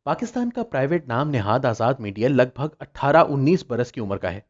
पाकिस्तान का प्राइवेट नाम नेहाद आज़ाद मीडिया लगभग 18-19 बरस की उम्र का है।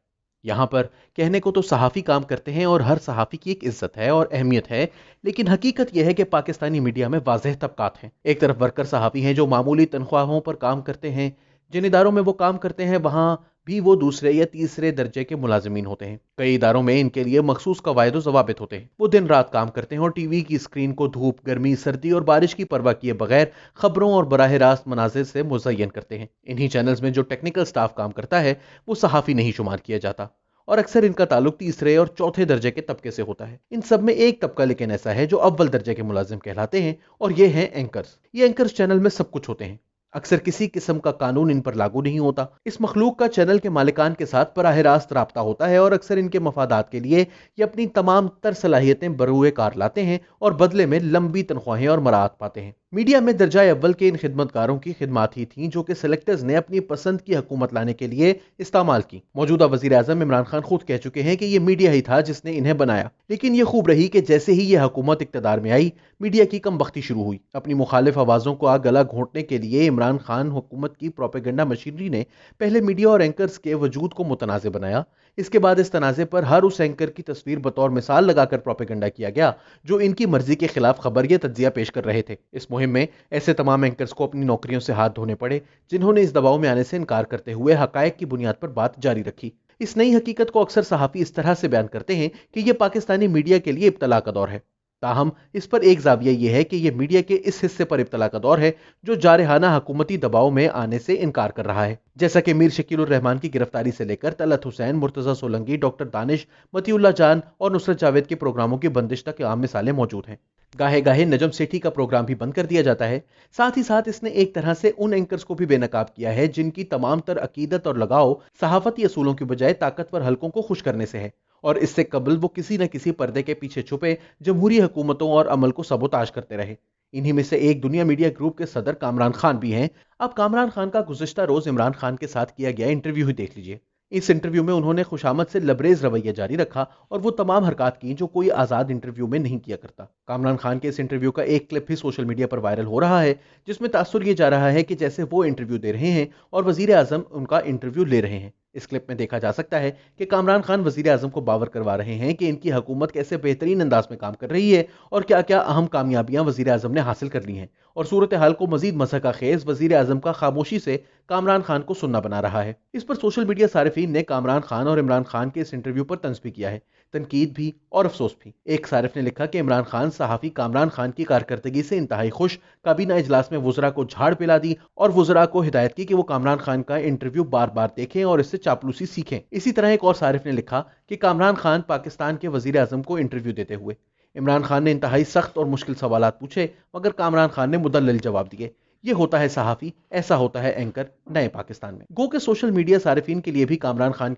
यहाँ पर कहने को तो सहाफ़ी काम करते हैं और हर सहाफ़ी की एक इज्जत है और अहमियत है, लेकिन हकीकत यह है कि पाकिस्तानी मीडिया में वाज़ेह तबकात हैं। एक तरफ वर्कर सहाफ़ी हैं जो मामूली तनख्वाहों पर काम करते हैं, जिन इदारों में वो काम करते हैं वहाँ भी वो दूसरे या तीसरे दर्जे के मुलाजिमीन होते हैं। कई इदारों में इनके लिए मखसूस कवायद ज़वाबित होते हैं। वो दिन रात काम करते हैं और टीवी की स्क्रीन को धूप, गर्मी, सर्दी और बारिश की परवाह किए बगैर खबरों और बराह रास्त मनाजिर से मुज़य्यन करते हैं। इन्हीं चैनल्स में जो टेक्निकल स्टाफ काम करता है वो सहाफ़ी नहीं शुमार किया जाता और अक्सर इनका ताल्लुक तीसरे और चौथे दर्जे के तबके से होता है। इन सब में एक तबका लेकिन ऐसा है जो अव्वल दर्जे के मुलाजिम कहलाते हैं और ये हैं एंकर्स। ये एंकर्स चैनल में सब कुछ होते हैं। अक्सर किसी किस्म का कानून इन पर लागू नहीं होता। इस मखलूक का चैनल के मालिकान के साथ बराह रास्त राब्ता होता है और अक्सर इनके मफादात के लिए ये अपनी तमाम तर सलाहियतें बरूए कार लाते हैं और बदले में लंबी तनख्वाहें और मराहत पाते हैं। मीडिया में दर्जा अव्वल के इन खिदमतकारों की खिदमात ही थीं जो कि सेलेक्टर्स ने अपनी पसंद की हुकूमत लाने के लिए इस्तेमाल की। मौजूदा वजीर आजम इमरान खान खुद कह चुके हैं कि ये मीडिया ही था जिसने इन्हें बनाया, लेकिन ये खूब रही कि जैसे ही ये हुकूमत इक्तदार में आई, मीडिया की कमबख्ती शुरू हुई। अपनी मुखालिफ आवाज़ों को गला घोंटने के लिए इमरान खान हुकूमत की प्रोपेगेंडा मशीनरी ने पहले मीडिया और एंकर्स के वजूद को मुतनाज़ बनाया। इसके बाद इस तनाज़े पर हर उस एंकर की तस्वीर बतौर मिसाल लगाकर प्रोपेगेंडा किया गया जो इनकी मर्जी के खिलाफ खबर या तज्जिया पेश कर रहे थे। इस मुहिम में ऐसे तमाम एंकर्स को अपनी नौकरियों से हाथ धोने पड़े जिन्होंने इस दबाव में आने से इनकार करते हुए हकायक की बुनियाद पर बात जारी रखी। इस नई हकीकत को अक्सर सहाफ़ी इस तरह से बयान करते हैं कि यह पाकिस्तानी मीडिया के लिए इब्तला का दौर है। ताहम इस पर एक जाविया यह है कि यह मीडिया के इस हिस्से पर इब्तला का दौर है जो जारहाना हुकूमती दबाव में आने से इनकार कर रहा है। जैसा कि मीर शकील उर रहमान की गिरफ्तारी से लेकर तलत हुसैन, मुर्तजा सोलंकी, डॉक्टर दानिश, मतीउल्लाह जान और नुसरत जावेद के प्रोग्रामों की बंदिश तक आम मिसालें मौजूद हैं। गाहे गाहे नजम सेठी का प्रोग्राम भी बंद कर दिया जाता है। साथ ही साथ इसने एक तरह से उन एंकर्स को भी बेनकाब किया है जिनकी तमाम तर अकीदत और लगाव सहाफती असूलों की बजाय ताकतवर हलकों को खुश करने से है और इससे कबल वो किसी न किसी पर्दे के पीछे छुपे जमहूरी हुकूमतों और अमल को सबोताज करते रहे। इन्हीं में से एक दुनिया मीडिया ग्रुप के सदर कामरान खान भी हैं। अब कामरान खान का गुज़िश्ता रोज इमरान खान के साथ किया गया इंटरव्यू ही देख लीजिए। इस इंटरव्यू में उन्होंने खुशामद से लबरेज रवैया जारी रखा और वो तमाम हरकत की जो कोई आज़ाद इंटरव्यू में नहीं किया करता। कामरान खान के इस इंटरव्यू का एक क्लिप भी सोशल मीडिया पर वायरल हो रहा है जिसमें तासुर ये जा रहा है कि जैसे वो इंटरव्यू दे रहे हैं और वजीर आजम उनका इंटरव्यू ले रहे हैं। इस क्लिप में देखा जा सकता है कि कामरान खान वजीर आजम को बावर करवा रहे हैं कि इनकी हुकूमत कैसे बेहतरीन अंदाज में काम कर रही है और क्या क्या अहम कामयाबियां वजीर आजम ने हासिल कर ली हैं, और सूरत हाल को मजीद मसका खेज वजीर आजम का खामोशी से कामरान खान को सुनना बना रहा है। इस पर सोशल मीडिया सारिफीन ने कामरान खान और इमरान खान के इस इंटरव्यू पर तंज भी किया है, तनकीद भी और अफसोस भी। एक सारिफ ने लिखा कि इमरान खान सहाफ़ी कामरान खान की कारकर्दगी से इंतहाई खुश, काबीना इजलास में वुज़रा को झाड़ पिला दी और वुज़रा को हिदायत की कि वो कामरान खान का इंटरव्यू बार बार देखें और इससे चापलूसी सीखें। इसी तरह एक और सारिफ ने लिखा कि कामरान खान पाकिस्तान के वजीर आजम को इंटरव्यू देते हुए इमरान खान ने इंतहाई सख्त और मुश्किल सवालात पूछे मगर कामरान खान ने मुदल्लल जवाब दिए। ये होता है सहाफ़ी, ऐसा होता है एंकर नए पाकिस्तान में। गो के सोशल मीडिया सारिफीन के लिए भी कामरान खान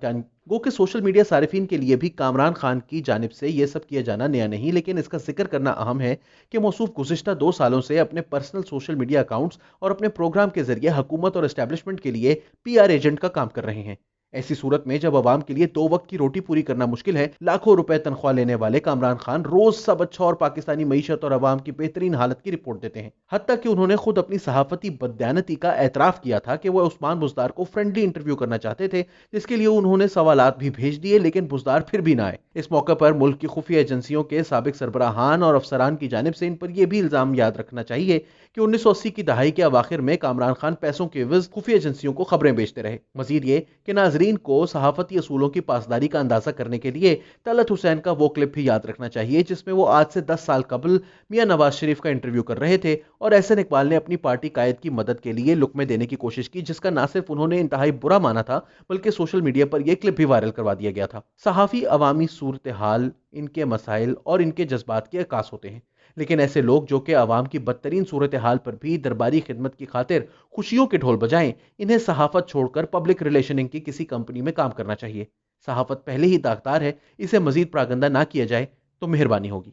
की जानिब से यह सब किया जाना नया नहीं, लेकिन इसका जिक्र करना अहम है कि मौसूफ गुज़िश्ता 2 सालों से अपने पर्सनल सोशल मीडिया अकाउंट्स और अपने प्रोग्राम के जरिए हुकूमत और एस्टेब्लिशमेंट के लिए PR एजेंट का काम कर रहे हैं। ऐसी सूरत में जब अवाम के लिए 2 वक्त की रोटी पूरी करना मुश्किल है, लाखों रुपए तनख्वाह लेने वाले कामरान खान रोज सब अच्छा और पाकिस्तानी मईशत और अवाम की बेहतरीन हालत की रिपोर्ट देते हैं। हत्ता कि उन्होंने खुद अपनी सहाफती बददयानती का एतराफ किया था कि वह उस्मान बुज़दार को फ्रेंडली इंटरव्यू करना चाहते थे, जिसके लिए उन्होंने सवालात भी भेज दिए लेकिन बुज़दार फिर भी ना आए। इस मौके पर मुल्क की खुफिया एजेंसियों के साबिक सरबराहान और अफसरान की जानिब से इन पर यह भी इल्जाम याद रखना चाहिए कि 1980 की दहाई के अवाखिर में कामरान खान पैसों के एवज खुफिया एजेंसियों को खबरें बेचते रहे। मजीद ये कि नाजरीन को सहाफती असूलों की पासदारी का अंदाजा करने के लिए तलत हुसैन का वो क्लिप भी याद रखना चाहिए जिसमें वो आज से 10 साल कबल मियां नवाज शरीफ का इंटरव्यू कर रहे थे और एहसन इकबाल ने अपनी पार्टी कायद की मदद के लिए लुक्मे देने की कोशिश की, जिसका ना सिर्फ उन्होंने इंतहाई बुरा माना था बल्कि सोशल मीडिया पर यह क्लिप भी वायरल करवा दिया गया था। सहाफी अवामी सूरत हाल, इनके मसाइल और इनके जज्बात के अक्कास होते हैं, लेकिन ऐसे लोग जो कि आवाम की बदतरीन सूरत हाल पर भी दरबारी खिदमत की खातिर खुशियों के ढोल बजाएं, इन्हें सहाफत छोड़कर पब्लिक रिलेशनिंग की किसी कंपनी में काम करना चाहिए। सहाफत पहले ही दागदार है, इसे मजीद प्रागंदा ना किया जाए तो मेहरबानी होगी।